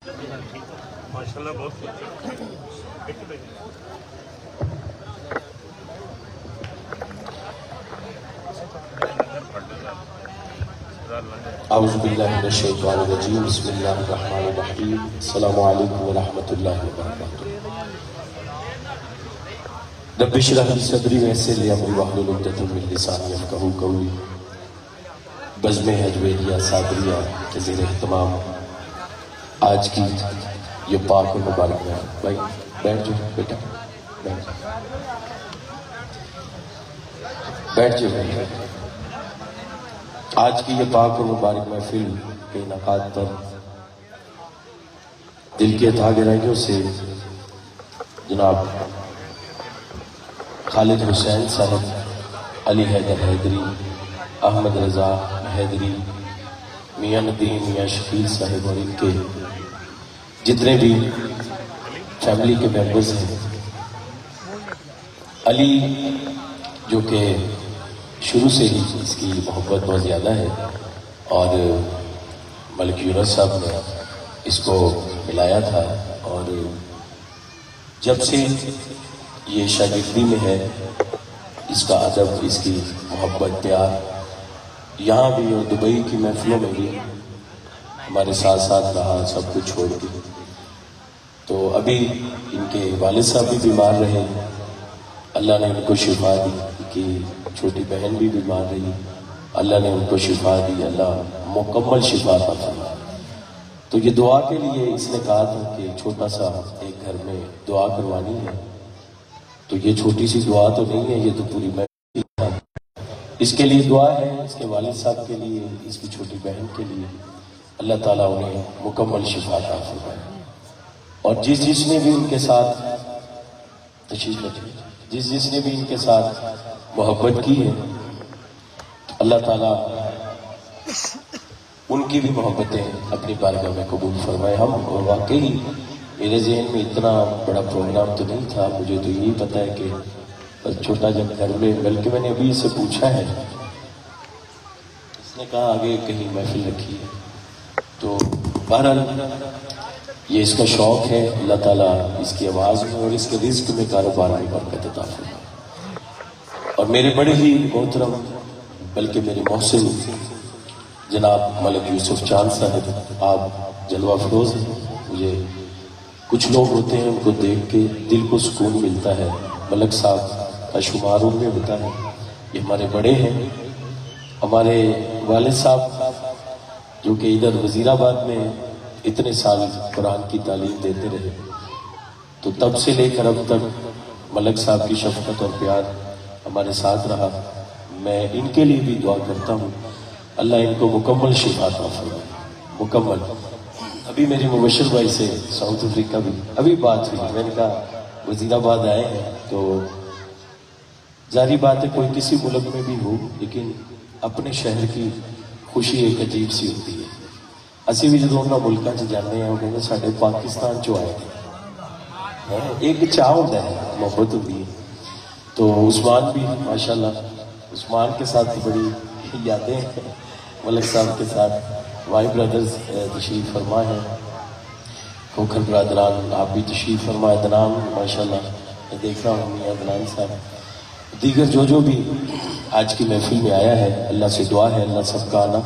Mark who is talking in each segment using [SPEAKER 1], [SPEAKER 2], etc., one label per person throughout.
[SPEAKER 1] माशाल्लाह बहुत कुछ
[SPEAKER 2] औज़ु बिल्लाहि मिनश शैतानिर रजीम बिस्मिल्लाहिर रहमानिर रहीम अस्सलामु अलैकुम व रहमतुल्लाहि व बरकातुहू। रब्बि इश्रह ली सदरी व यस्सिर ली अमरी वहलुल उक़दतम मिन लिसानी यफ़क़हू क़ौली। बज़्म हजवेरिया सादरिया के ज़ेर एहतमाम आज की ये पाक और मुबारक है। भाई बैठ जाओ बेटा, बैठ जाओ। आज की ये पाक और मुबारक महफिल के इनकाद पर दिल के था गहराइयों से जनाब खालिद हुसैन साहब, अली हैदर हैदरी, अहमद रजा हैदरी, मियां नदीम, मियां शकील साहब और इनके जितने भी फैमिली के मेंबर्स हैं। अली जो कि शुरू से ही इसकी मोहब्बत बहुत ज़्यादा है और मलिक यूनुस साहब ने इसको मिलाया था और जब से ये शागिर्दी में है इसका अदब, इसकी मोहब्बत, प्यार यहाँ भी और दुबई की महफिलों में भी हमारे साथ साथ रहा, सब कुछ छोड़ के। तो अभी इनके वालिद साहब भी बीमार रहे, अल्लाह ने उनको शिफा दी। कि छोटी बहन भी बीमार रही, अल्लाह ने उनको शिफा दी, अल्लाह मुकम्मल शिफा अता फरमाए। तो ये दुआ के लिए इसने कहा था कि छोटा सा एक घर में दुआ करवानी है। तो ये छोटी सी दुआ तो नहीं है, ये तो पूरी महफिल है। इसके लिए दुआ है, इसके वालिद साहब के लिए, इसकी छोटी बहन के लिए, अल्लाह ताला उन्हें मुकम्मल शिफा अता फरमाए। और जिसने भी इनके साथ तशरीफ रखी, जिसने भी इनके साथ मोहब्बत की है, अल्लाह ताला उनकी भी मोहब्बतें अपनी बारगाह में कबूल फरमाए। हम वाकई मेरे जहन में इतना बड़ा प्रोग्राम तो नहीं था, मुझे तो यही पता है कि छोटा जन घर में, बल्कि मैंने अभी इससे पूछा है, इसने कहा आगे कहीं महफिल रखी है। तो बहरहाल ये इसका शौक है, अल्लाह ताला इसकी आवाज़ में और इसके रिज़्क़ में, कारोबार में बरकत अता फरमाए। और मेरे बड़े ही मोहतरम, बल्कि मेरे मोहसिन जनाब मलिक यूसुफ चांद साहब, आप जलवा फरोज हैं। मुझे कुछ लोग होते हैं उनको देख के दिल को सुकून मिलता है। मलिक साहब का शुमार उनमें होता है। ये हमारे बड़े हैं। हमारे वालिद साहब जो कि इधर वजीराबाद में इतने साल कुरान की तालीम देते रहे, तो तब से लेकर अब तक मलिक साहब की शफकत और प्यार हमारे साथ रहा। मैं इनके लिए भी दुआ करता हूँ, अल्लाह इनको मुकम्मल शिफा अता फरमाए, मुकम्मल। अभी मेरी मुबशिर भाई से साउथ अफ्रीका भी अभी बात हुई, मैंने कहा वजीराबाद आए हैं, तो जारी बात है कोई किसी मुल्क में भी हो, लेकिन अपने शहर की खुशी एक अजीब सी होती है। असी भी जो उन्होंने मुल्कों च जाते हैं, वो कहते साढ़े पाकिस्तान चो आए हैं, एक चाह होता है, मोहब्बत होती है। तो उस्मान भी माशाल्लाह, उस्मान के साथ बड़ी यादें हैं, मलिक साहब के साथ। वाई ब्रदर्स तशरीफ़ फरमा है, खोखर ब्रदरान आप भी तशरीफ़ फरमा, अदनान माशाल्लाह मैं देख रहा हूँ, मियां अदनान साहब, दीगर जो भी आज की महफिल में आया है, अल्लाह से दुआ है अल्लाह सबका आना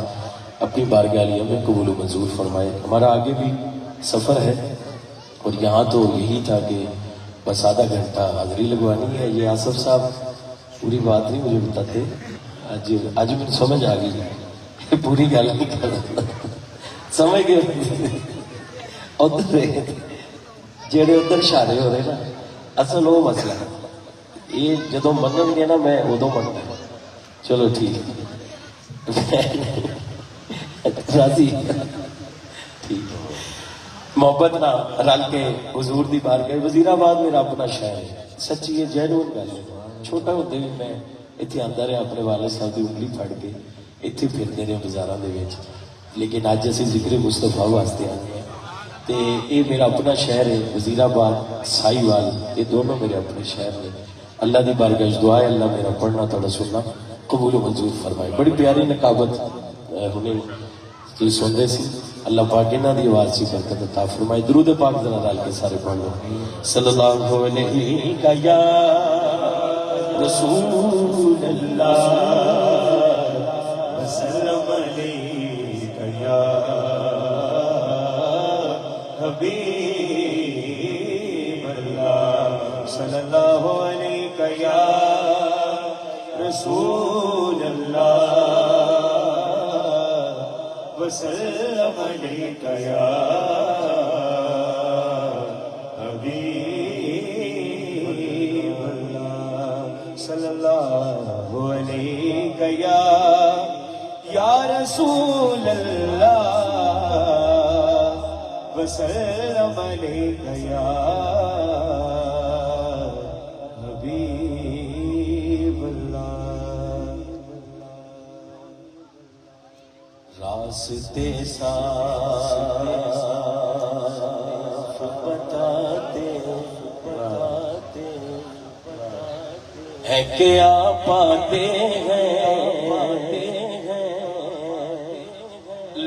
[SPEAKER 2] अपनी बारगाह में कबूल मंजूर फरमाए। हमारा आगे भी सफ़र है और यहाँ तो यही था कि बस आधा घंटा हाज़री लगवानी है। ये आसफ साहब पूरी बात नहीं मुझे बताते, आज मुझे समझ आ गई, पूरी गल नहीं कर समझ गए। उधर जेड़े उधर इशारे हो रहे ना, असल वो मसला है। ये जो मननगे ना, मैं उदों मनना। चलो ठीक है, राजी ठीक है। मोहब्बत ना रल के हुजूर दी बार गए। वजीराबाद मेरा अपना शहर है, सच्ची ये जैनून गल है। छोटा होते भी मैं इत्थे आंदा रहा, अपने वालिद साहब की उंगली फड़ के इत्थे फिरते रहे बाजारां दे विच। लेकिन अज असीं जिक्र मुस्तफा वास्ते आए हैं, तो ये मेरा अपना शहर है। वजीराबाद, साहिवाल, ये दोनों मेरे अपने शहर ने। अल्लाह की बारगाह दुआ है, अल्लाह मेरा पढ़ना थोड़ा सुनना कबूल मंजूर फरमाए। बड़ी प्यारी नकाबत हुणे सुनते सी। अल्लाह पाक इन्हां दी आवाज़ च बरकत अता फरमाए। दुरूद पाक जरा रल के सारे पढ़ लो। सल्लल्लाहु अलैहि या रसूल अल्लाह वसल्लम अलैका या हबीब अल्लाह सल्लल्लाहु अलैका या रसूल अल्लाह वसल्लम अलैका या हबीब अल्लाह सल्लल्लाहु अलैका या रसूल अल्लाह वसल्लम अलैका या हबीब अल्लाह। रास्ते साफ बताते हैं क्या पाते हैं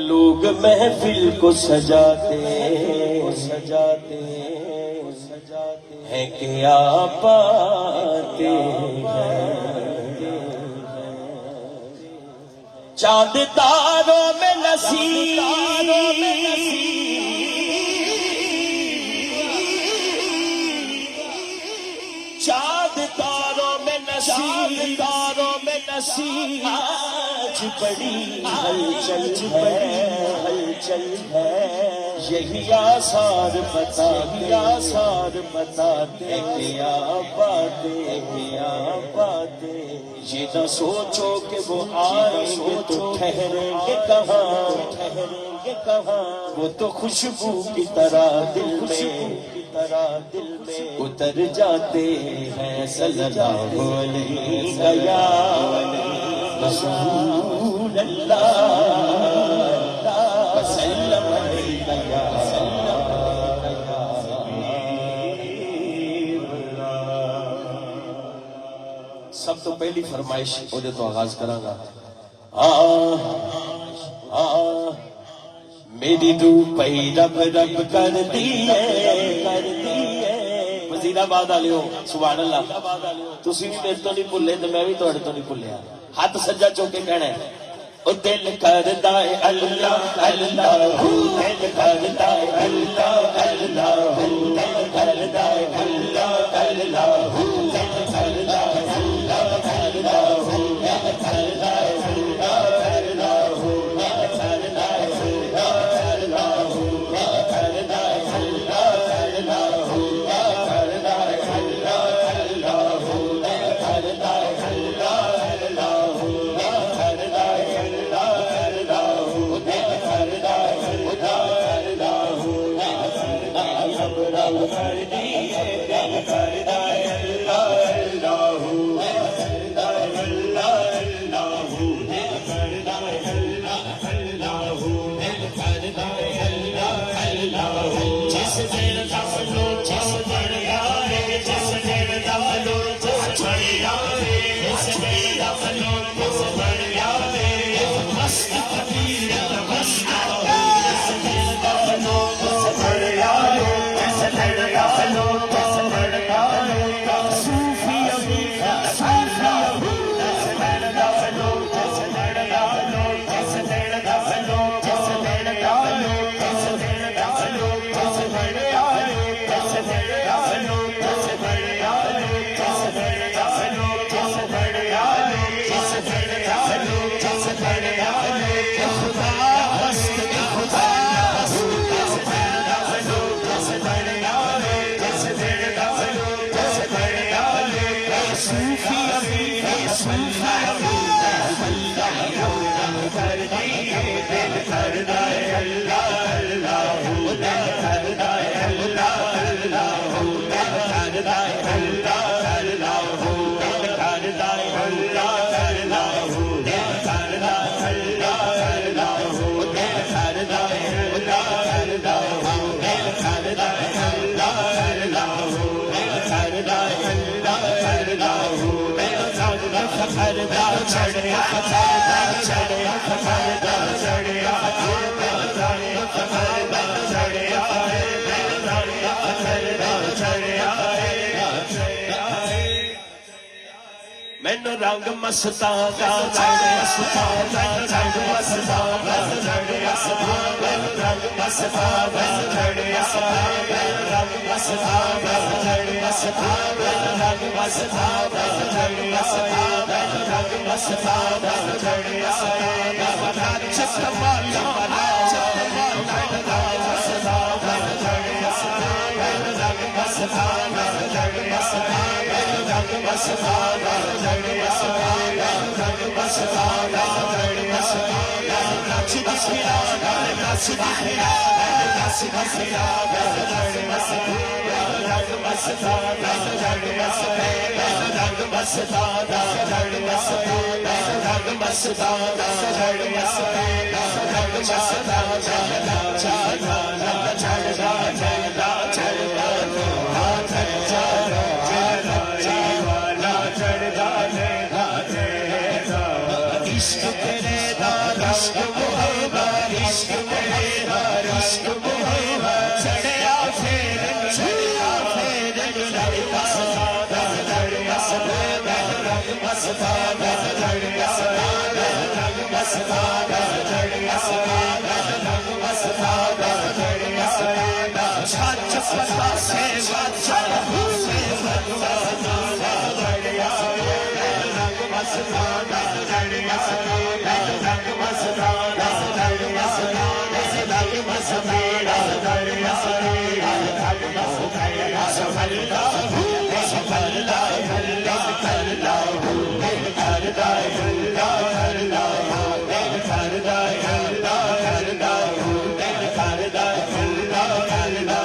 [SPEAKER 2] लोग महफिल को सजाते हैं क्या पाते हैं चांद तारों में नसीब चांद तारों में नसीब आज बड़ी हलचल है यही आसार बताते क्या बातें ये न सोचो कि वो आएंगे तो ठहरेंगे कहाँ वो तो खुशबू की तरह दिल में उतर जाते हैं सल्लल्लाहु अलैहि रसूल अल्लाह वसल्लम अलैका या सब तो पहली फरमाइश ओदे तो आगाज करांगा मेरी रूपई रब कर दी है वजीराबाद वालियो सुभान अल्लाह तुसी भी मेरे तो नहीं भुले तो मैं भी तुहाडे तो नहीं भुलिया हाथ सज्जा चौके कहना है ओ दिल करदा है अल्लाह अल्लाह दिल करदा है अल्लाह अल्लाह दिल करदा है अल्लाह अल्लाह दिल करदा है अल्लाह अल्लाह दिल करदा है अल्लाह अल्लाह मैनू रंग मस्ताना रंग मस्ताना रंग मस्ताना रंग मस्ताना रंग मस्ताना रंग मस्ताना रंग मस्ताना रंग मस्ताना रंग मस्ताना रंग मस्ताना रंग मस्ताना रंग मस्ताना बना चकमाला बना चकमाला रंग मस्ताना रंग मस्ताना रंग मस्ताना रंग मस्ताना रंग मस्ताना रंग मस्ताना रंग मस्ताना रंग मस्ताना नाच दिखला नाच दिखला नाच दिखला रंग मस्ताना रंग मस्ताना रंग मस्ताना रंग मस्ताना रंग मस्ताना रंग मस्ताना रंग मस्ताना रंग मस्ताना चढ़ा चढ़ा चढ़ा चढ़ा इश्क तेरे दा इश्क मुहब्बा इश्क तेरा इश्क मुहब्बा चढ़या फेर रंग मस्ताना रंग मस्ताना रंग मस्ताना रंग मस्ताना रंग मस्ताना रंग मस्ताना रंग मस्ताना रंग मस्ताना छाछ पता से बाचा से मस्ताना रंग मस्ताना रंग मस्ताना रंग मस्ताना रंग मस्ताना रंग मस्ताना रंग मस्ताना सफलता सफलता हल्ला हल्ला करदा हल्ला हल्ला करदा हल्ला हल्ला करदा हल्ला हल्ला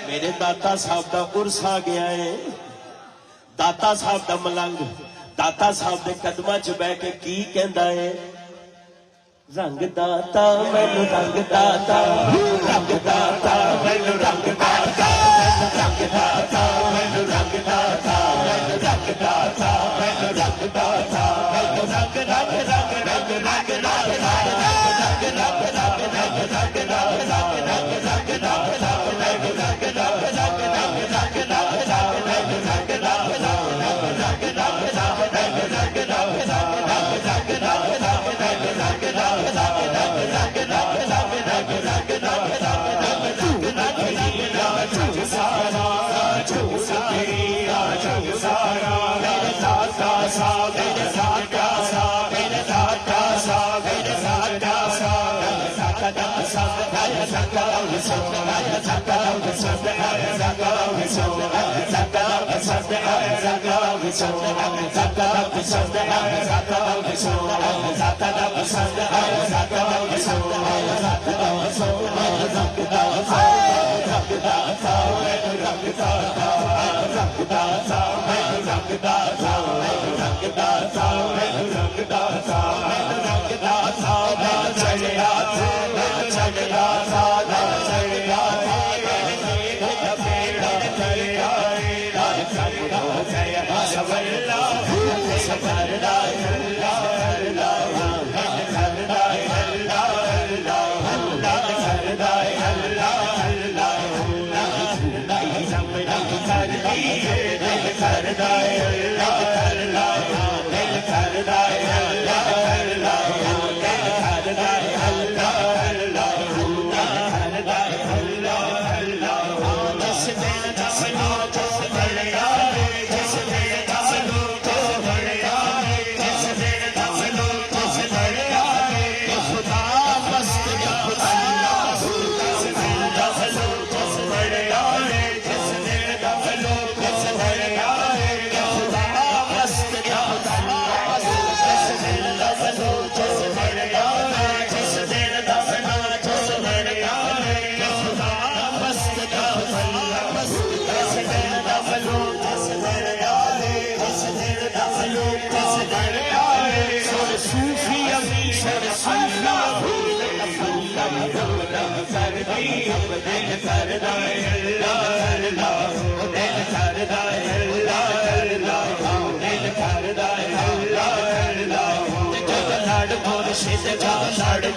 [SPEAKER 2] मेरे दाता साहब का उर्स आ गया है दाता साहब का मलंग दाता साहब के कदमां च बह के की कहंदा है रंग दाता मैनू रंग दाता रंग दाता मैनू रंग दाता रंग दाता मैनू रंग दाता रंग दाता मैनू रंग दाता रंग रंग रंग रंग रंग रंग रंग मुर्शिद का लड़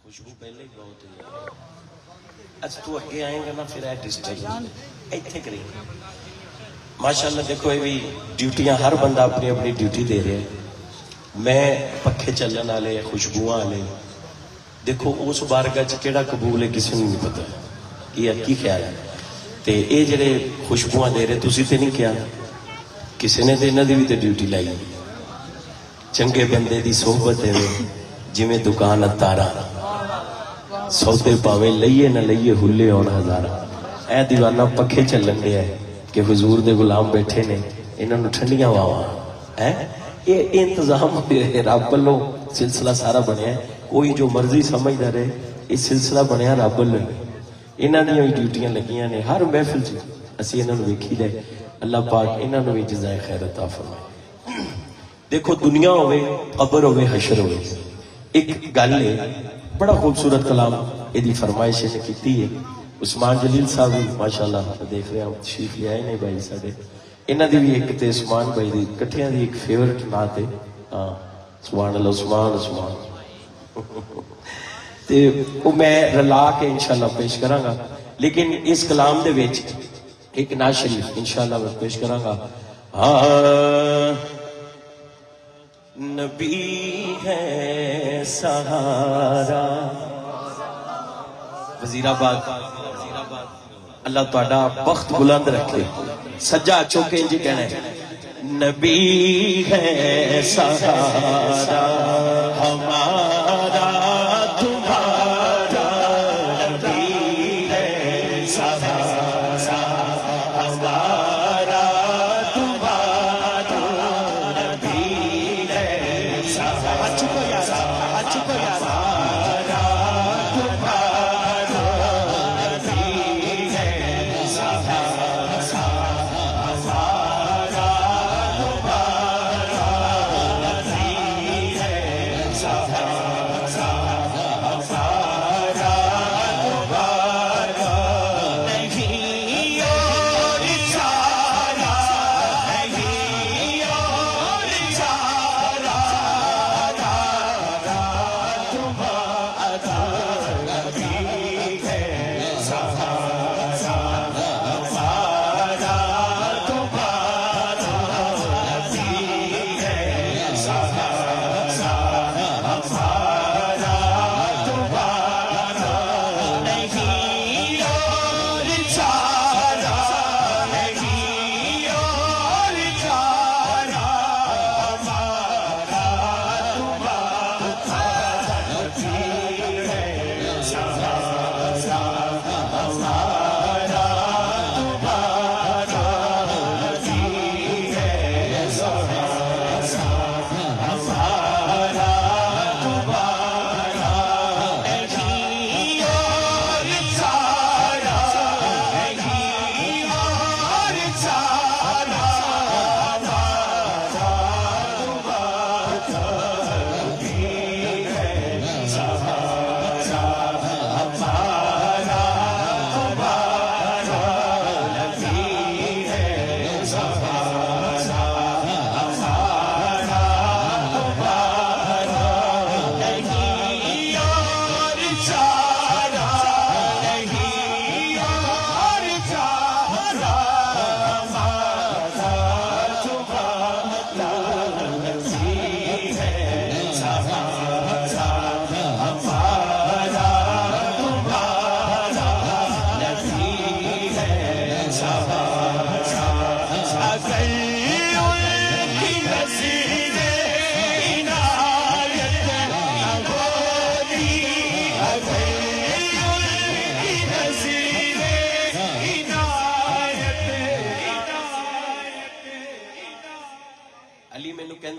[SPEAKER 2] खुशबू पहले ही बहुत है। अच्छा तू अगे आएगा ना फिर डिस्टर्ब इतने करी माशाल्लाह। देखो ये भी ड्यूटियां हर बंदा अपनी अपनी ड्यूटी दे रहा है। मैं पखे चलन वाले खुशबू वाले देखो उस बारगाह च केड़ा कबूल है किसी को नहीं पता कि की ख्याल है। तो ये जेडे खुशबुआ दे रहे तुसी तो नहीं किया किसी ने तो इन्हों की भी तो ड्यूटी लाई। चंगे बंदे की सोहबत है जिमें दुकान तारा सौदे पावे लईए न लईए हुले आउण हजारा। ऐ दीवाना पखे चलन दिया है कि हुजूर दे गुलाम बैठे ने इन्होंने ठंडिया वावा है। ये इंतजाम रब वालों सिलसिला सारा बनया। कोई जो मर्जी समझदा रहे ये सिलसिला बनया रब वालों। इन्हों दी ड्यूटियां लगियां ने हर महफिल च असीं इन्हां नूं वेखी दे। अल्लाह पाक इन्हां नूं भी जज़ाए खैर अता फरमाए। देखो दुनिया होवे कब्र होवे हशर होवे एक गल है। बड़ा खूबसूरत कलाम यदी फरमाइश ने की है। उस्मान जलील साहब भी माशाअल्लाह देख रहे हैं तशरीफ ले आए ने भाई साडे। इन्हां दी भी एक ते उस्मान भाई दी इकट्ठियां दी एक फेवरेट नात है। हाँ सुभान अल्लाह उस्मान उस्मान ते वो मैं रला के इंशाअल्लाह पेश करांगा। लेकिन इस कलाम दे विच एक नात शरीफ इंशाअल्लाह मैं पेश करांगा। हाँ नबी है सहारा वजीराबाद अल्लाह तुहाडा बख्त बुलंद रखे। सज्जा चौके इंज कहना है नबी है सहारा हमारा तुम्हारा नबी है सहारा हमारा तुम्हारा नबी है सहारा। चुको यार चुको यार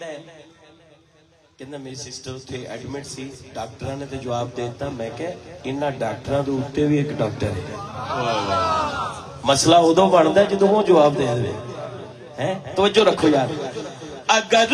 [SPEAKER 2] कहना मेरी सिस्टर उत्थे एडमिट सी, डॉक्टरां ने तो जवाब देता, मैं क्या इन्हां डॉक्टरां दे उत्ते भी एक डॉक्टर है। मसला उदों बनता जो वो जवाब दे दे। हैं तवज्जो रखो यार, अगर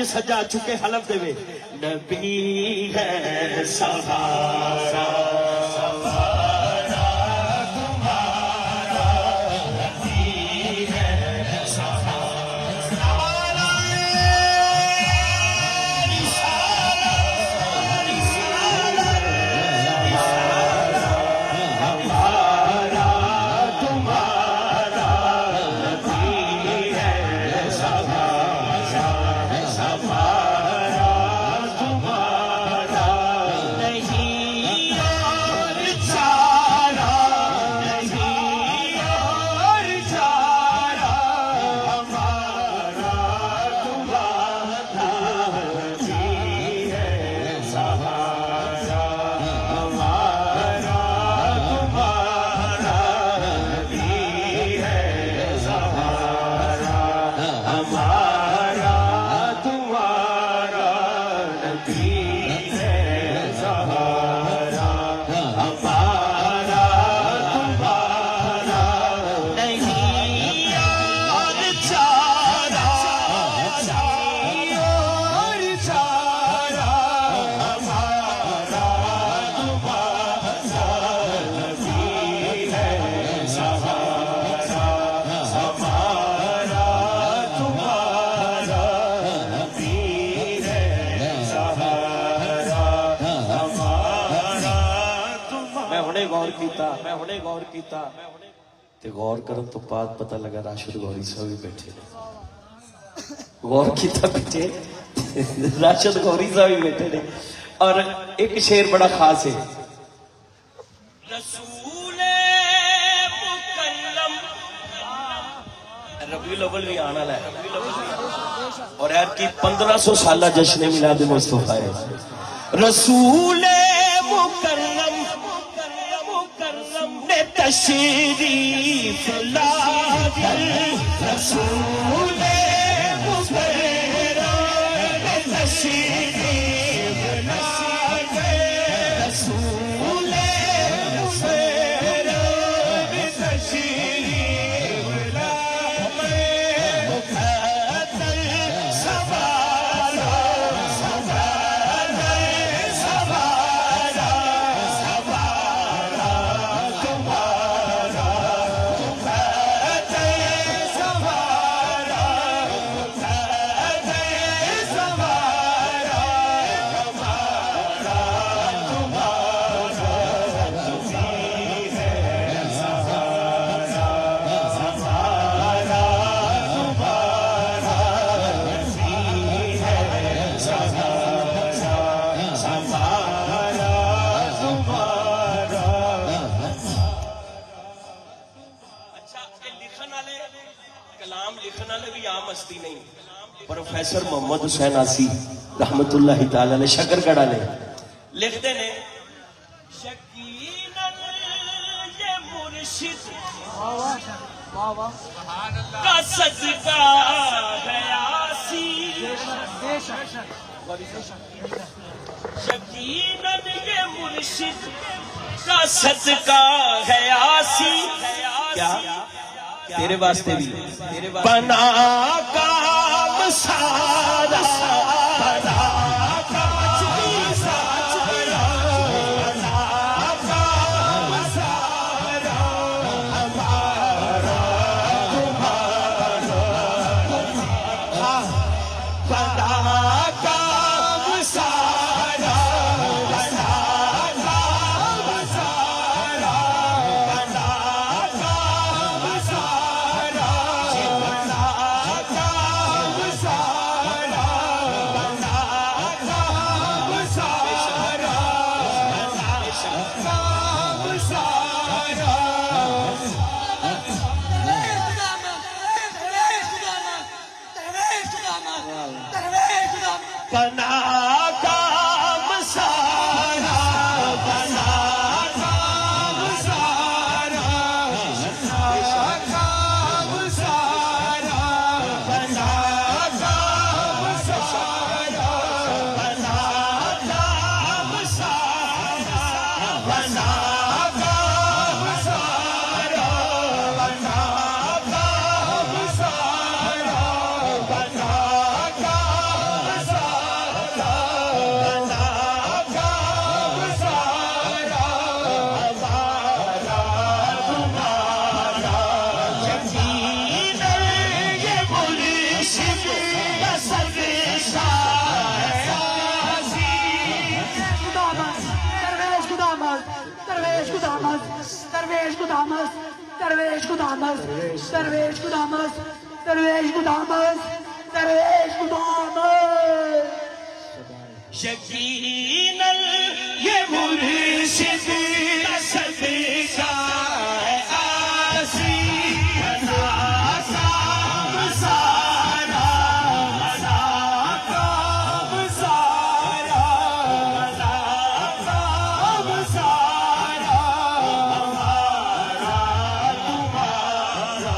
[SPEAKER 2] सजा चुके हलफ देवे, नबी है सहारा गौर किया ते गौर करन तो बाद पता लगा राशिद गौरी साहब भी बैठे ने। गौर किया पीछे राशिद गौरी साहब भी बैठे ने। और एक शेर बड़ा खास है, रसूले मुकल्लम रबीउल अव्वल भी आने वाला है और यार की 1500 साल जश्न मिलाद मुस्तफा है। रसूले मुकल्लम तशरीफ लाकर रसूले मुकर्रम तशरीफ लाकर रसूले मुकर्रम तशरीफ लाकर मुक़द्दर सवारा सवारा लिखन वाले कलाम लिखन वाले भी आम हस्ती नहीं। प्रोफेसर मोहम्मद हुसैन आसी रहमतुल्लाह ताला अलैह शकरगढ़ वाले लिखते ने यकीनन ये मुर्शिद का सदका है आसी, यकीनन ये मुर्शिद का सदका है आसी। क्या तेरे वास्ते भी बना काम सारा, बना काम सारा, बना काम सारा हमारा तुम्हारा, बना काम सारा, बना काम सारा, बना काम सारा, बना काम सारा, बना काम सारा, काम सारा। बना काम सारा, बना काम सारा, बना काम सारा, बना काम सारा, बना काम सारा, बना काम सारा, बना काम सारा, बना काम सारा, बना काम सारा हमारा तुम्हारा। यकीनन ये मुर्शिद का सदका है आसी। यकीनन ये मुर्शिद का सदका है आसी। बना काम सारा, बना काम सारा, बना काम सारा हमारा तुम्हारा।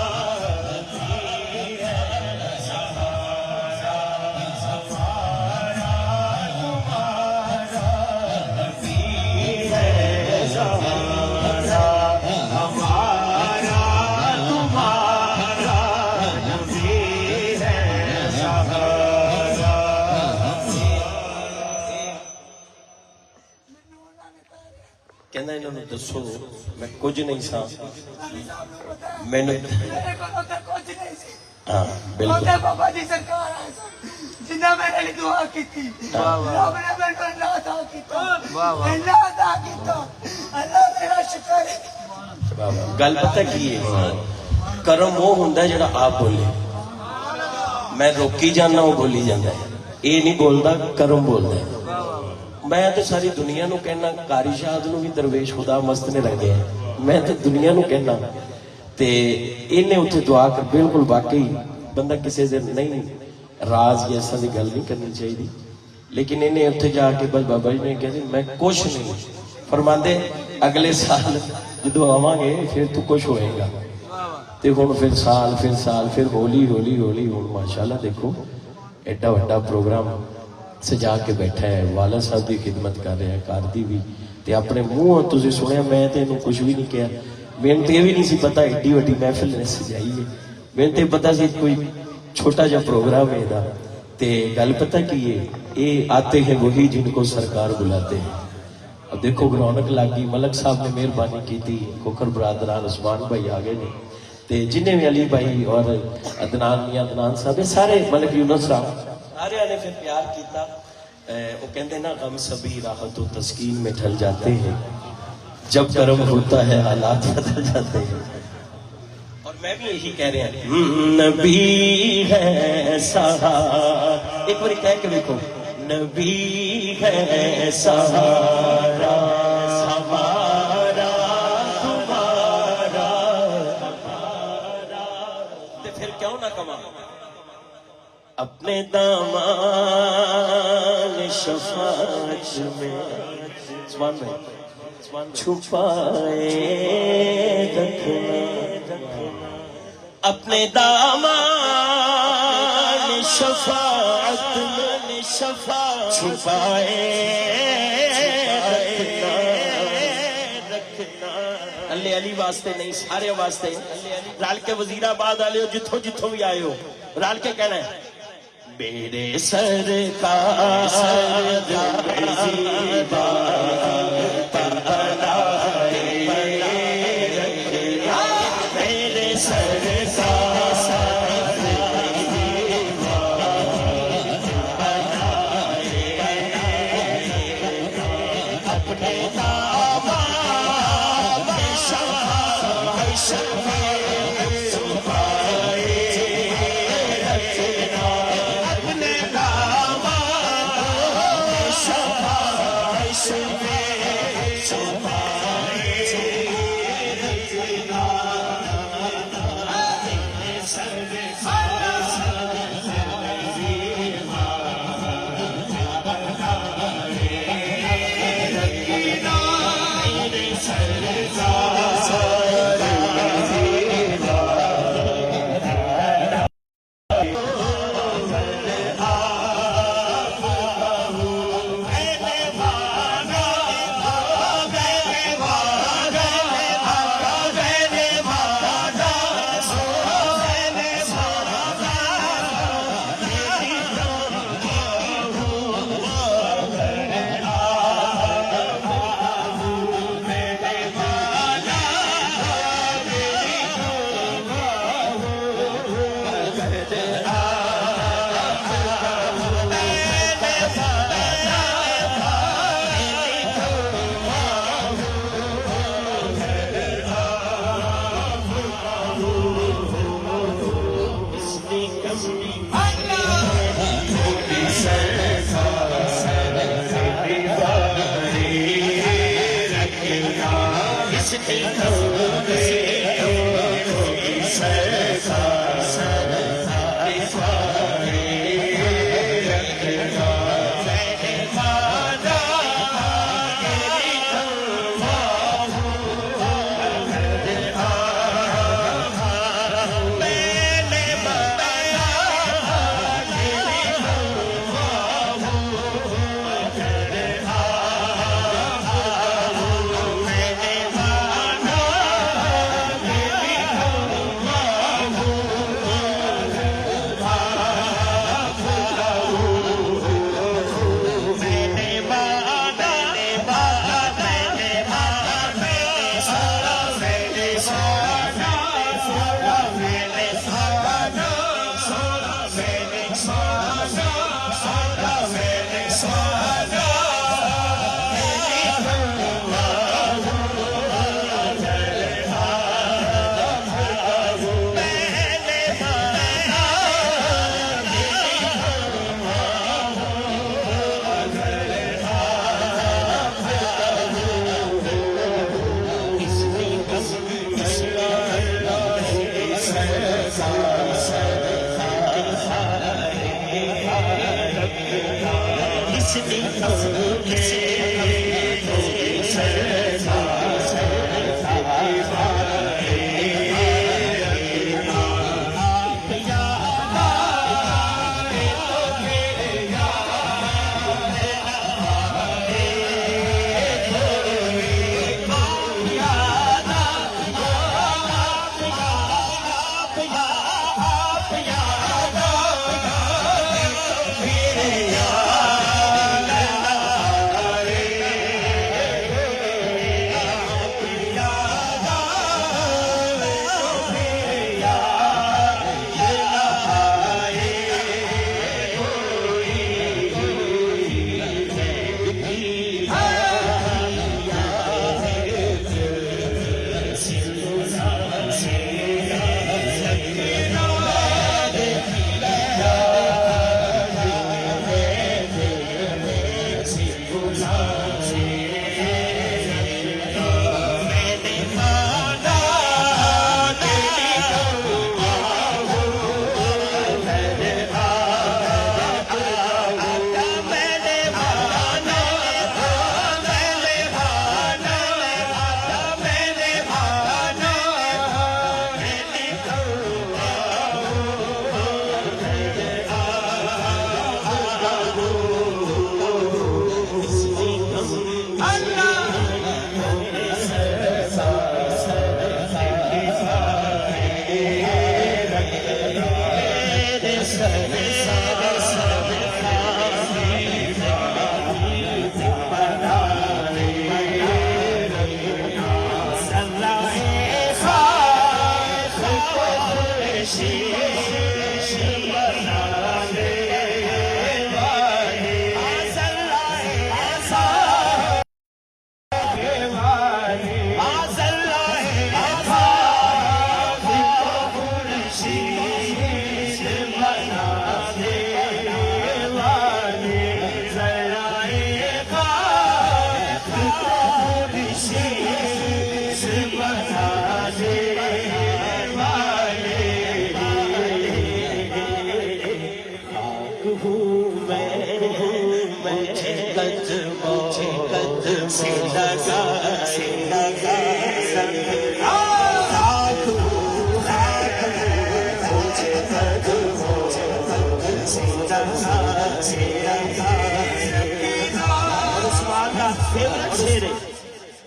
[SPEAKER 2] कहना इन्होंने दसो मैं कुछ नहीं सा मैंने हाँ बिल्कुल
[SPEAKER 1] बाबा जी सरकार आए जिन्ना मेरे लिए दुआ की थी, रब ने मेरे को अल्लाह अता कीता, अल्लाह अता कीता, अल्लाह तेरा शुक्र है।
[SPEAKER 2] गल पता की है करम वो हुंदा जेड़ा आप बोले, मैं रोकी जाना वो बोली जाता है, ये नहीं बोलता करम बोलता है। मैं तो सारी दुनिया नू कहना कारी शाद नू भी दरवेश खुदा मस्त ने रंगे है, मैं तो दुनिया नू कहना ते इन्हें उत्थे दुआ कर बिल्कुल वाकई बंदा किसी से नहीं राज या ऐसा की गल नहीं करनी चाहिए, लेकिन इन्हें उत्थे जाके बस बाबा जी ने कहते मैं कुछ नहीं फरमाते अगले साल जो आवांगे फिर तू कुछ होएगा। तो हुण फिर साल फिर हौली हौली हौली हुण माशाअल्लाह देखो एडा वड्डा प्रोग्राम सजा के बैठा है, वाला साहब की खिदमत कर रहा है, कारदी भी ते अपने मुँह तुसीं सुनिया, मैं तो इन्हूं कुछ भी नहीं कहा, मैनूं तो यह भी नहीं सी पता एड्डी वड्डी महफिल ने सजाई है, मैनूं तो पता सी कोई छोटा जा प्रोग्राम है इहदा। ते गल पता की है, ये आते हैं वही जिनको सरकार बुलाते हैं। अब देखो रौनक लग गई, मलक साहब ने मेहरबानी की थी, खोखर बरादरान उस्मान भाई आ गए ने, ते जिन्हें भी अली भाई और अदनान मियां अदनान साहब ये सारे मलक यूनुस साहब सारे ने फिर प्यार किया। वो कहते ना गम सभी राहत व तस्कीन में ढल जाते हैं, जब कर्म होता है हालात बदल जाते हैं। और मैं भी यही कह रहा हूँ नबी है सहारा, एक बार कह के देखो नबी है सहारा हमारा तुम्हारा, फिर क्यों ना कमा। अपने दामान शफाअत में छुपाए रखना, अपने दामान शफाअत में छुपाए रखना। अल्ले अली वास्ते नहीं, सारे वास्ते रल के वजीराबाद आले हो, जिथों जिथों भी आए हो रल के कहना है मेरे सरकार मेरे अपने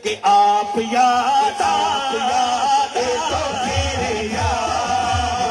[SPEAKER 3] कि आप याद तो फिर याद आए।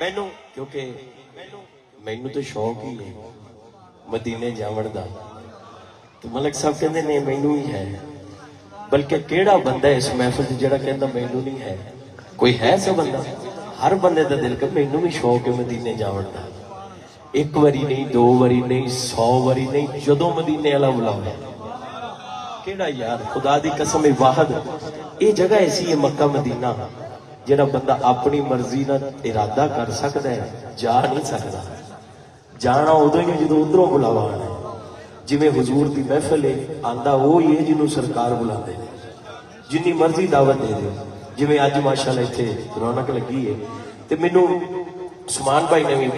[SPEAKER 2] मैनू क्योंकि मैनू तो शौक ही है मदीने जावण दा तो मलिक साहब कहते ने मैनू ही है बल्कि केड़ा बंदा है इस महफिल च जिहड़ा कहंदा मैनू नहीं है कोई है ऐसा बंदा हर बंदे दा दिल कर मैनू भी शौक है मदीने जावण दा एक बारी नहीं दो बारी नहीं 100 बारी नहीं जदों मदीने वाला बुलावे केड़ा यार खुदा दी कसम वाहद ये जगह ऐसी है मक्का मदीना जिहड़ा बंदा अपनी मर्जी नाल इरादा कर सकता है जा नहीं सकता जाना उदों ही जो उधरों बुलावा आना जिवें हुजूर की महफिल है आंदा वो ही है जिन्होंने सरकार बुलाते हैं जिन्नी मर्जी दावत दे दे जिवें अज माशाअल्लाह इत्थे रौनक लगी है ते मैनू सुमान भाई ने भी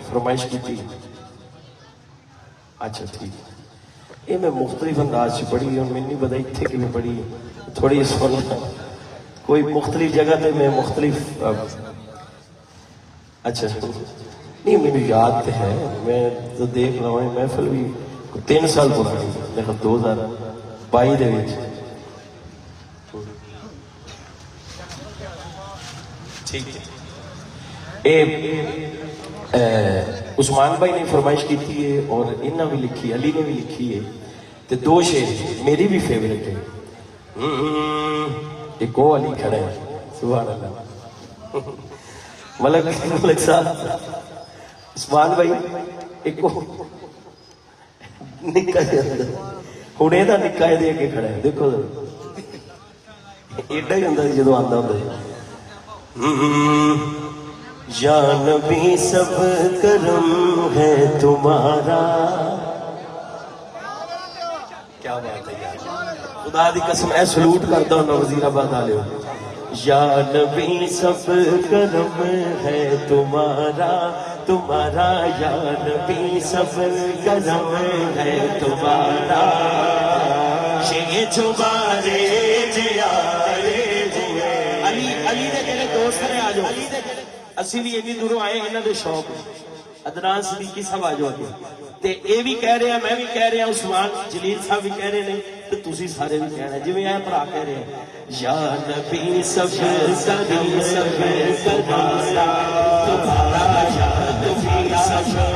[SPEAKER 2] फरमाइश की थी अच्छा ठीक ये मैं मुख्तलिफ अंदाज से पढ़ी और मैंने नहीं पता इतने कि पढ़ी थोड़ी सुन कोई मुख्तलिफ जगह पे मैं मुख्तलिफ अच्छा नहीं मैंने याद तो है मैं तो देख रहा हूँ महफिल भी 3 साल पुरानी मेरे 2022 दे विच ठीक है उस्मान भाई ने फरमाइश की थी है और इन्हें भी लिखी अली ने भी लिखी है तो 2 शेर मेरी भी फेवरेट है एक वो अली खड़ा है सुभान अल्लाह मलक साहब उस्मान भाई एक निक्का हुणे दा निक्का दे अगे खड़ा है देखो एडा ही हुंदा जो आंदा हुंदा या नबी सब करम है तुम्हारा क्या बात है यार खुदा दी कसम ऐ सलूट करता हूं वजीराबाद वाले या नबी सब करम है तुम्हारा तुम्हारा या नबी सब करम है तुम्हारा ये तुम्हारे अली अली दे जेड़े दोस्त ने आ जाओ असी भी इन्नी दूरों आए इन्हों के शौक अदनान सदीकी सब आ जाओ अगे ते ये भी कह रहे हैं मैं भी कह रहा उस्मान जलील साहब भी कह रहे हैं तो तुसी सारे भी कहना जिवें आए भरा कह रहे हैं या नबी सब तुम्हारा या नबी सब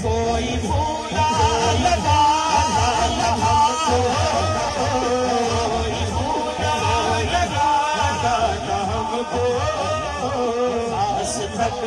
[SPEAKER 2] कोई भूला लगा हमको आस तक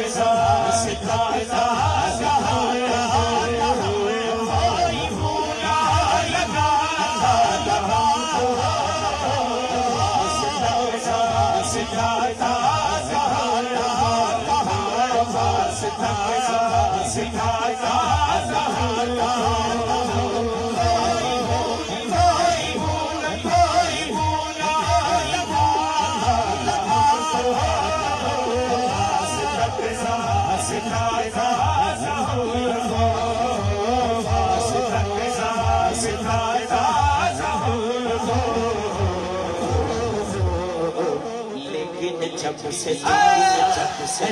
[SPEAKER 2] जब से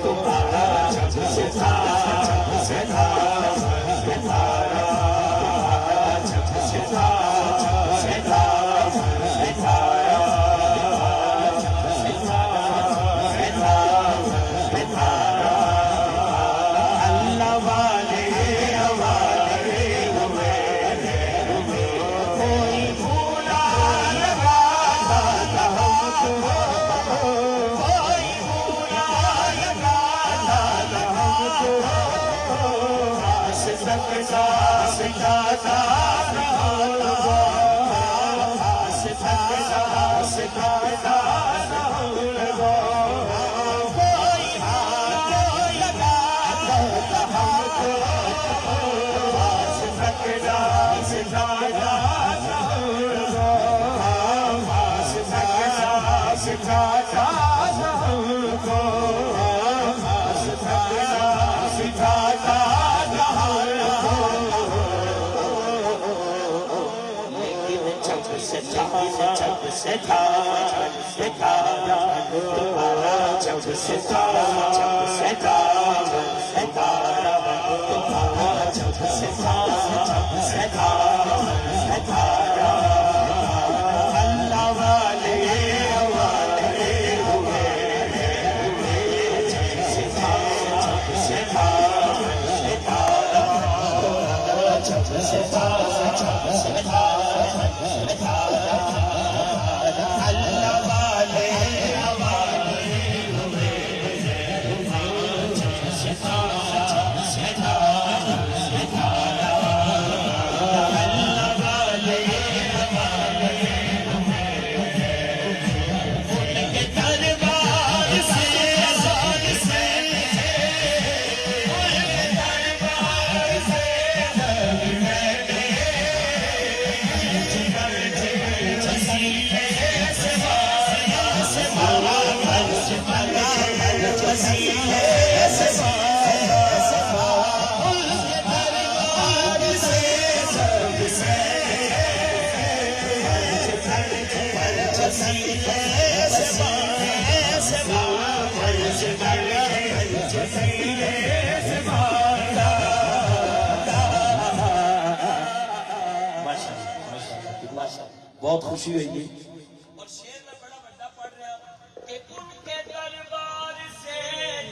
[SPEAKER 2] तुम्हारा जब से
[SPEAKER 3] Sa
[SPEAKER 2] बहुत खुशी हुई।
[SPEAKER 3] और शेर में बड़ा बड़ा पढ़ रहा कि उनके दरबार से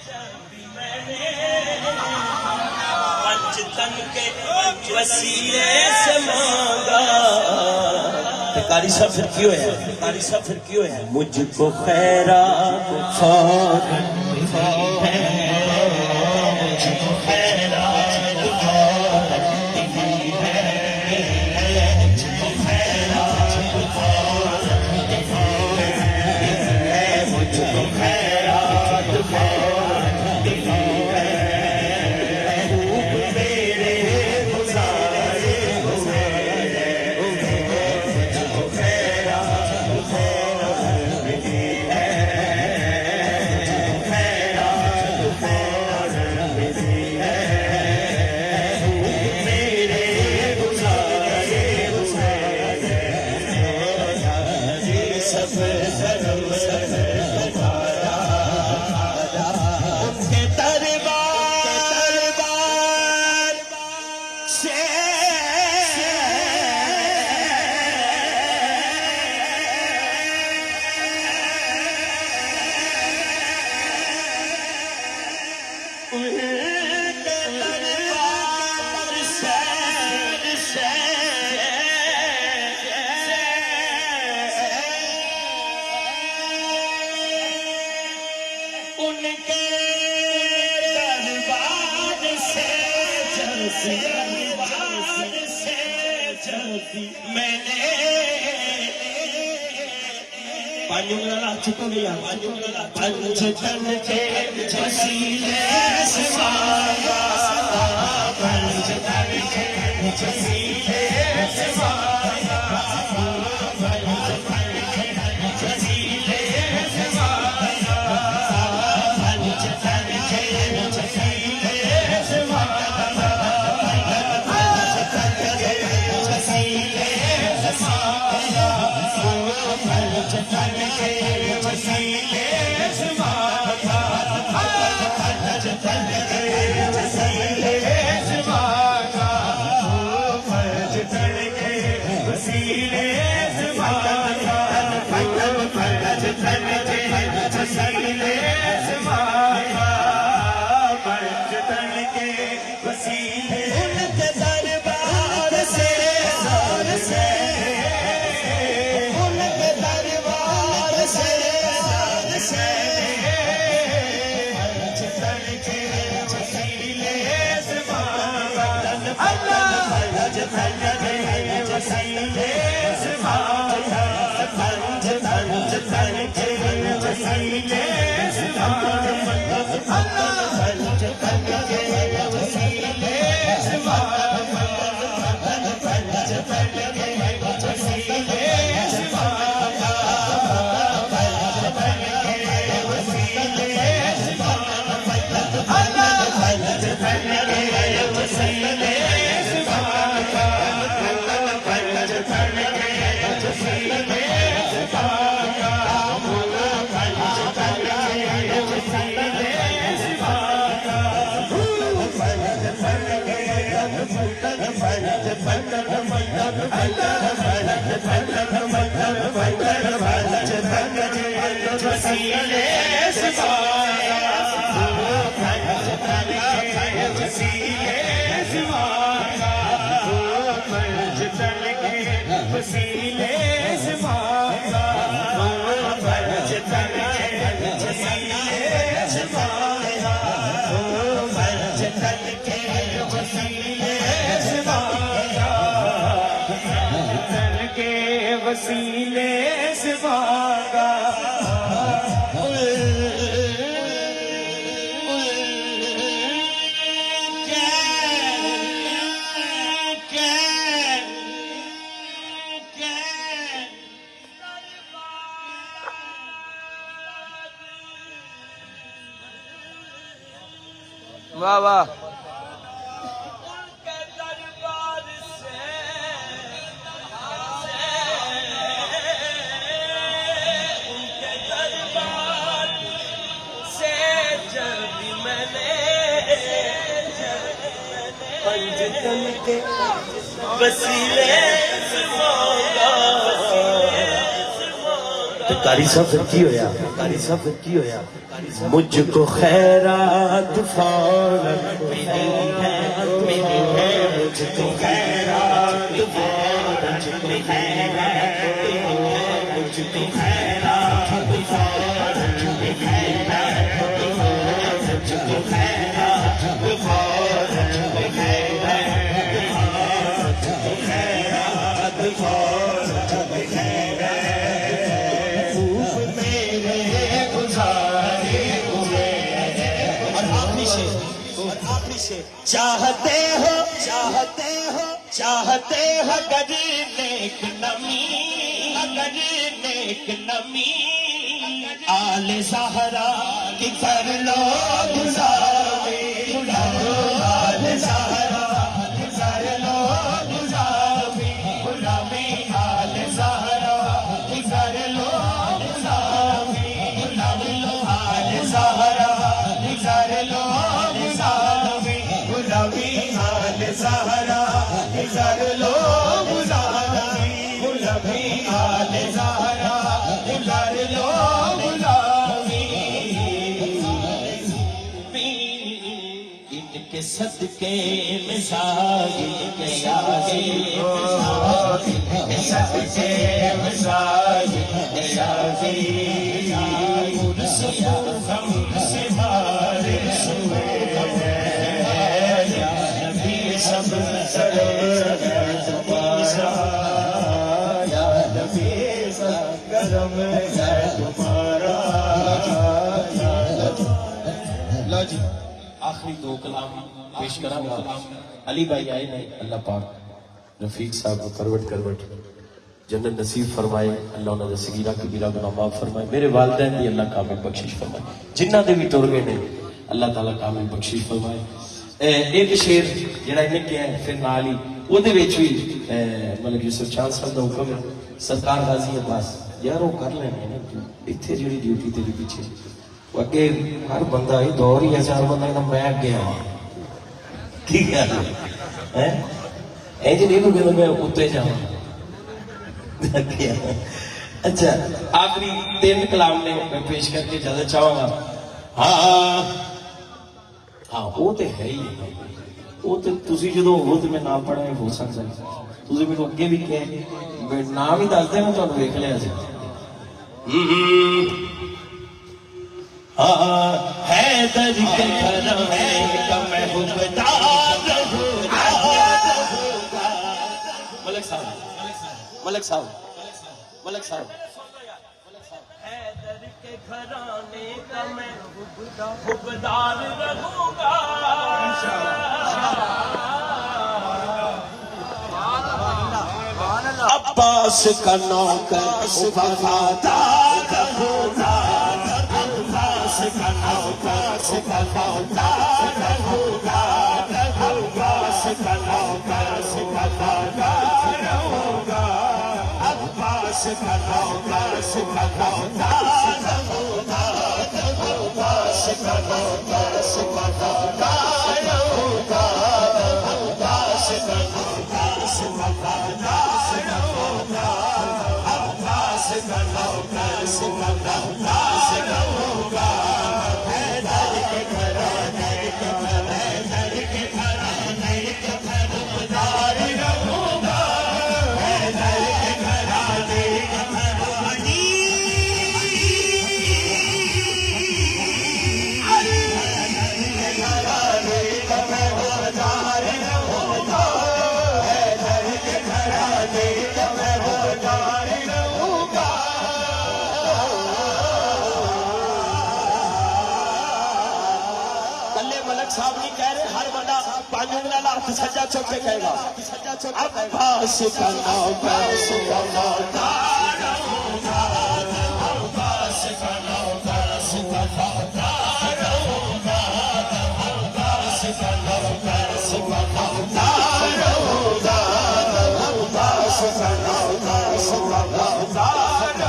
[SPEAKER 3] जब मैंने पंचतन के वसीले से मांगा। कारी साहब फिर क्यों है? कारी साहब फिर क्यों है? मुझको खैरा फौरन मुझको खैरा पंचतन के वसीले से मांगा। पंचतन के वसीले से मांगा। पंचतन के वसीले से मांगा। पंचतन के वसीले से मांगा। पंचतन के वसीले से मांगा। पंचतन के वसीले से मांगा। पंचतन के वसीले से मांगा।
[SPEAKER 1] वसीले से मांगा वाह वाह
[SPEAKER 3] कारी साहब फिर की होया कारी साहब फिर की होया मुझको खैरात फौरन मिली है मुझको खैरात फौरन मिली है मुझको खैरात फौरन मिली है मुझको खैरात फौरन मिली है मुझको खैरात फौरन मिली है चाहते हो चाहते हो चाहते हो अगर नेक नमी आले सहारा की कर लो गुजारे आले सहारा की कर लो गुजारे गुलामी आले सहारा की कर लो गुजारे गुलामी आले सहारा की कर लो गुलामी हाल सहारा गुजार लो गुलामी गुलामी हाल सहारा गुजार लो गुलामी इनके सदके में सागी के आगे सदके में सागी के आगे हमसे मारे सुए सब गरम है तुम्हारा लो जी आखिरी दो कलाम पेश करांगा अली भाई आए नहीं अल्लाह पाक रफीक साहब को करवट जन्नत नसीब फरमाए अल्लाह उन्होंने सगीरा कबीरा गुनाह माफ फरमाए मेरे वालिदैन दी अल्लाह कामिल बख्शिश फरमाए जिन्ना दे भी टुर गए ने अल्लाह ताला कामिल बख्शिश फरमाए एक शेर जरा इन्हें क्या है फिर नाल ही ओदे विच भी मतलब यूसुफ चांद साहब दा हुक्म है सरकार गाजी अब्बास यार वो कर लेने ना इत्थे जेडी ड्यूटी तेरे पीछे वो अगे हर बंदा ही दौर ही है चार बंदा ना मैं अगे आवा ठीक है हैं इंज नहीं तो कहंदा मैं उत्ते जावां अच्छा आखिरी तीन कलाम ने मैं पेश करके ज्यादा चाहूंगा हाँ हाँ वो तो है ही वो तो तुसी जो हो तो मैं नाम पढ़ा हो सकता तुसी मैनू अगे भी कहे मैं नाम ही दस दे मैं तुहानू वेख लिया सी हैदर के घर में मैं हुबदार रहूंगा मलिक साहब हैदर के घराने का मैं हुबदार रहूंगा अब्बास का नौकर वफादार रहूंगा अब्बास का नौकर वफादार रहूंगा अब्बास का नौकर वफादार रहूंगा अब्बास का नौकर वफादार रहूंगा अब्बास का नौकर वफादार रहूंगा अब्बास का नौकर वफादार होगा, अब्बास का नौकर सिकंदर होगा, हैदर के घराने का, हैदर के घराने का फौजदार होगा, हैदर के घराने का फौजदार होगा, हैदर के घराने का फौजदार होगा। कल्ले मलक साहब नहीं कह रहे, हर बंदा पांच उंगलियां ला हाथ सज्जा चौक पे कहेगा, अब्बास का नौकर सिकंदर होगा, अब्बास का नौकर सिकंदर होगा, अब्बास का नौकर सिकंदर होगा, अब्बास का नौकर सिकंदर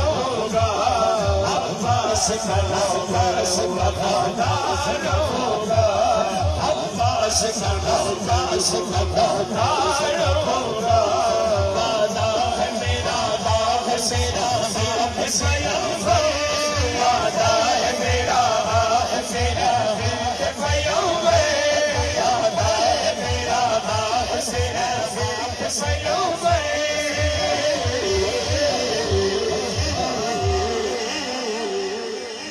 [SPEAKER 3] होगा, अब्बास का नौकर सिकंदर होगा, अब्बास का नौकर सिकंदर होगा। वादा है मेरा बाग मेरा बाग सयम वादा है मेरा बाग मेरा सयम वादा है मेरा बाग मेरा सयम।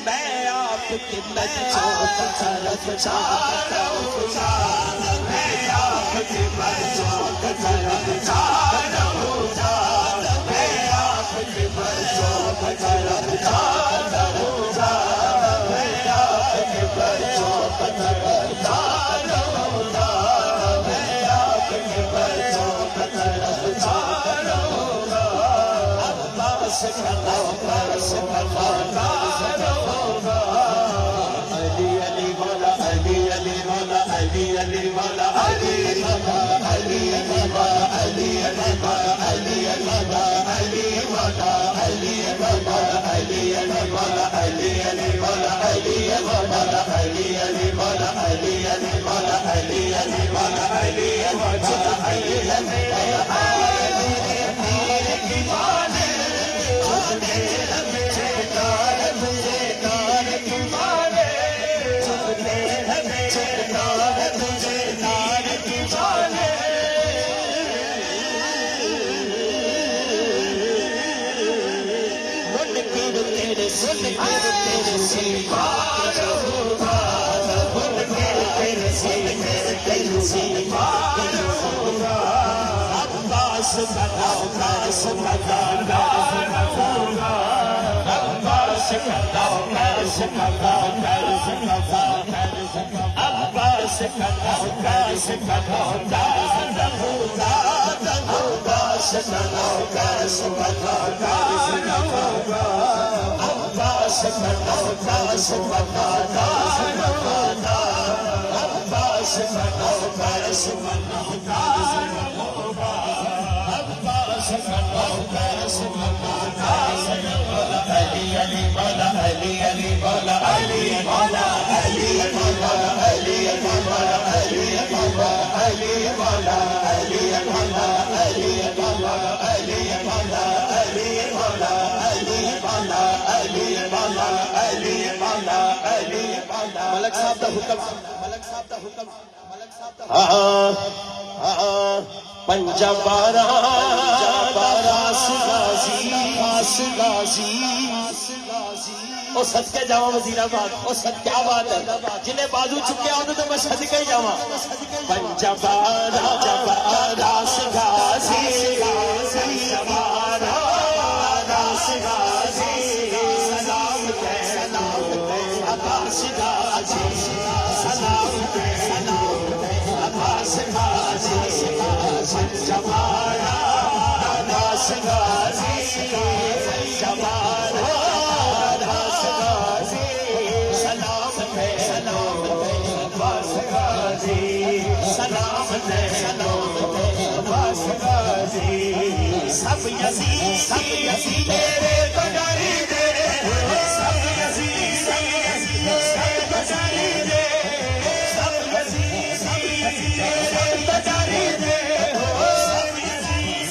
[SPEAKER 3] मैं आपकी बच्चों की तरफ चाहता हूँ, मैं आपकी बच्चों की तरफ चाहता हूँ, मैं आपकी बच्चों की तरफ चाहता हूँ, मैं आपके बच्चों की तरफ चाहता हूँ, मैं आपके बच्चों की तरफ चाहता हूँ। अब्बास का नौकर सिकंदर होगा, अली अली मौला अली अली मौला अली अली मौला अली मौला अली अली मौला अली अली मौला अली अली मौला अली मौला अली मौला अली अली मौला अली अली मौला अली मौला अली अली मौला अली अली मौला अली अली मौला अली मौला अली अब्बास का नौकर सिकंदर होगा, अब्बास का नौकर सिकंदर होगा, अब्बास का नौकर सिकंदर होगा, अब्बास का नौकर सिकंदर होगा, अब्बास का नौकर सिकंदर होगा, अब्बास का नौकर सिकंदर होगा, अब्बास का नौकर सिकंदर होगा। अली अली मौला अली अली मौला अली मौला अली मौला अली मौला अली मौला अली मौला अली मौला अली मौला अली मौला अली मौला अली मौला अली मौला अली मौला अली मौला। मलक साहब दा हुक्म, मलक साहब दा हुक्म, मलक साहब दा पंजाबारा ओ सदके जावा वजीराबाद, ओ सदके बात है जिन्हें बाजू चुके आओ तो मैं सदके ही जावा। पंजाबारा रास गाजी पंजाबारा रास गाजी सलाम दे आकाश गाजी सलाम दे आकाश गाजी पंजाबारा रास गाजी पंजाबारा रास गाजी सलाम दे आकाश गाजी सलाम दे आकाश गाजी। सब यजीद तेरे बजारी दे, सब यजीद तेरे बजारी दे, सब यजीद तेरे बजारी दे, सब यजीद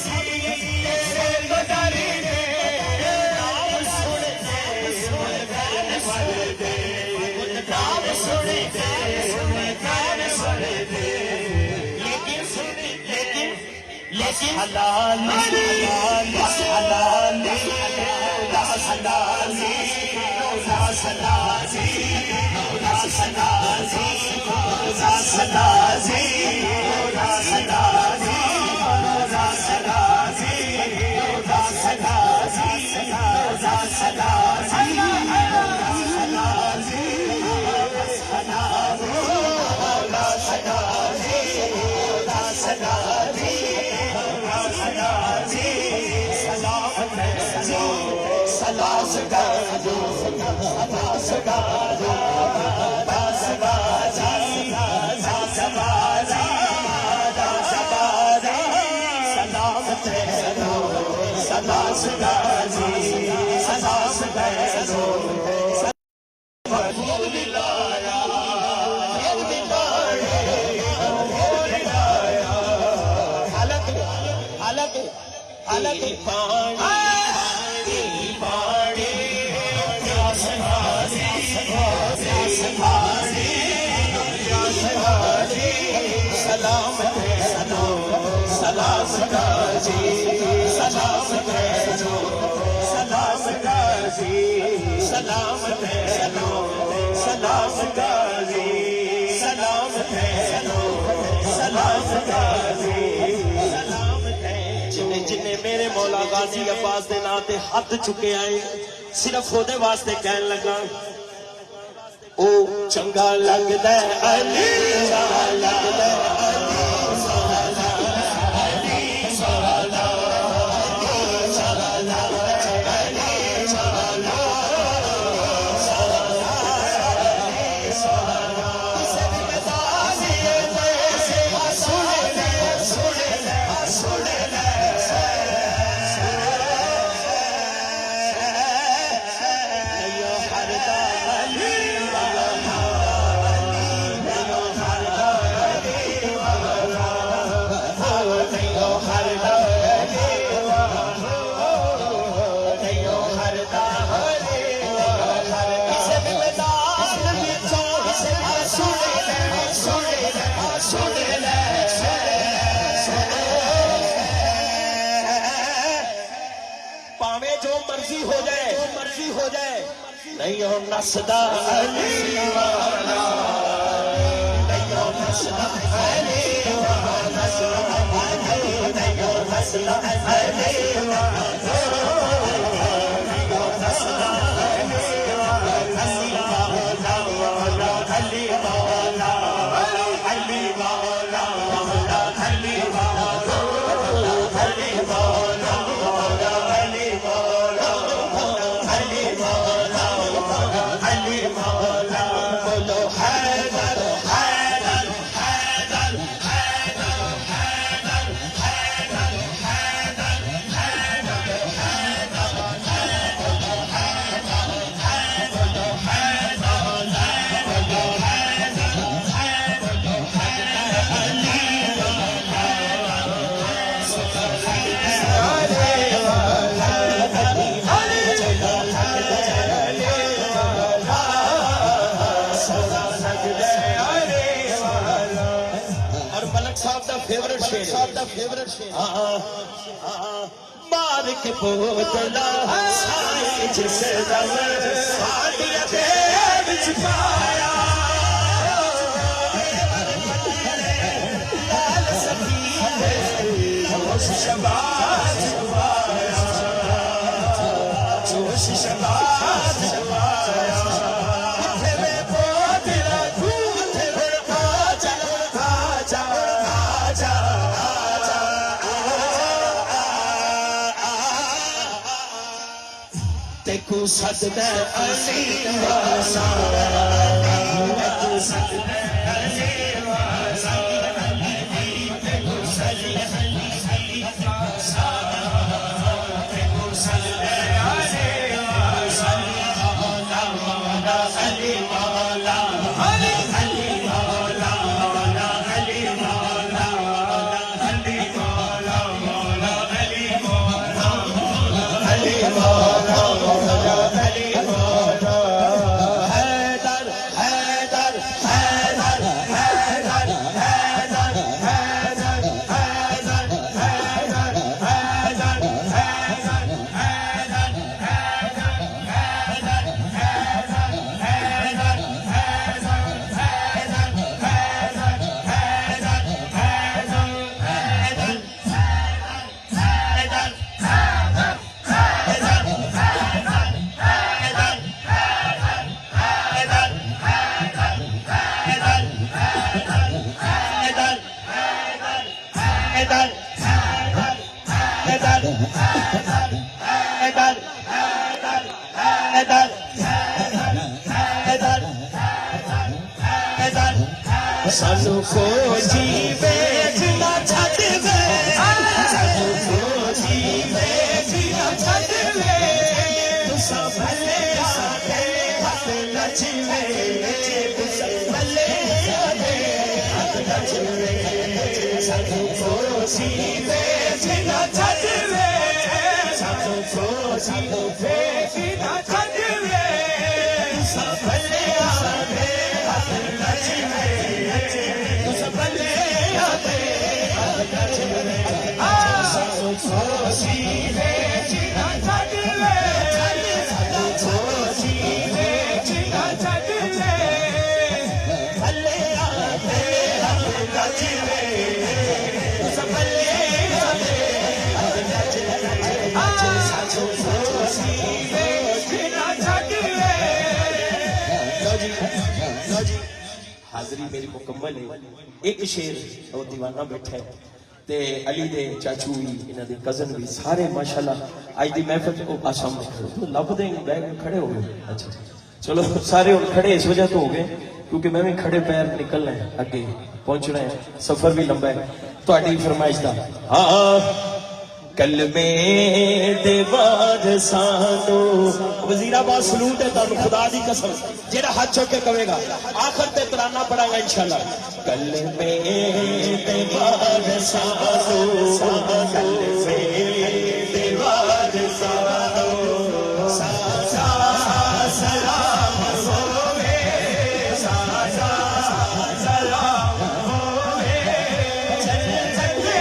[SPEAKER 3] जिन्हें जिन्हें मेरे मौला गाजी अब्बास दे नाम ते हथ चुके आए सिर्फ ओदे वास्ते कहन लगा ओ चंगा लगदा है अली चंगा लगदा है पावे जो मर्जी हो जाए नहीं हो नसदा अली वाला नहीं हो नसदा अली वाला नहीं हो नसदा अली वाला नहीं हो नसदा अली वाला अली वाला अली वाला अली वाला अली वाला फेवरेट शेर मार के बोतला साई जिस दम साड़िया दे विच पाया लाल सखी जोश शबाज जोश शबाज देखो सजदा अली वाला देखो सजदा अली वाला देखो सजदा अली वाला देखो सजदा अली वाला अली वाला अली वाला अली वाला अली वाला अली वाला सानू को जीवे जिना छड़ वे सानू को जीवे जिना छड़ वे तुसा भले आते हाथ नचवे तुसा भले आते हाथ नचवे सानू को जीवे जिना छड़ वे सानू को जीवे जिना छड़ वे तुसा भले आते हाथ नचवे हाजरी मेरी मुकम्मल है एक शेर और दीवाना बैठा है ते अली दे चाचू भी इन्हां दे कजन भी सारे माशाल्लाह आज दी महफिल को सामने खड़े लब दे बैग खड़े हो गए अच्छा चलो सारे हुण खड़े इस वजह तो हो गए क्योंकि मैं भी खड़े पैर निकलना है अगे पहुंचना है सफर भी लंबा है तुहाडी फरमाइश दा हां कलमे दे बाद सानू वजीराबाद सलूट है तुहानू खुदा दी कसम जेड़ा हाथ चुक के कहेगा आखिर ते तराना पड़ांगा इंशाल्लाह कलमे दे बाद सानू कलमे दे बाद सानू साजा सलाम होवे साजा सलाम होवे चल चले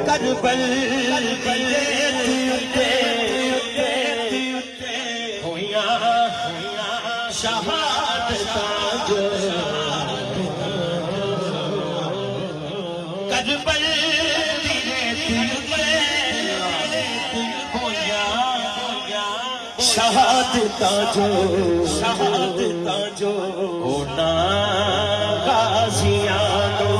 [SPEAKER 3] करबल होया शहादतां जो करबल होया शहादतां जो होना गाजियानो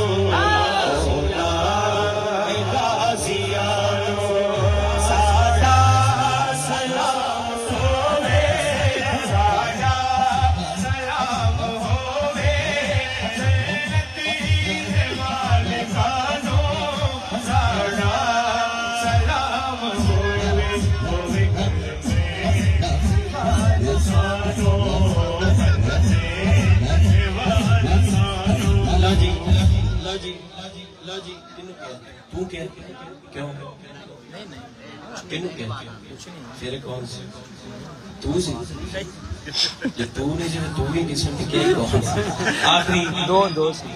[SPEAKER 3] लो जी किन्नू क्या तू क्या क्यों किन्नू क्या तेरे कौन से तू सी जे तू नहीं जे तू ही किसी ने क्या आखिरी दो सी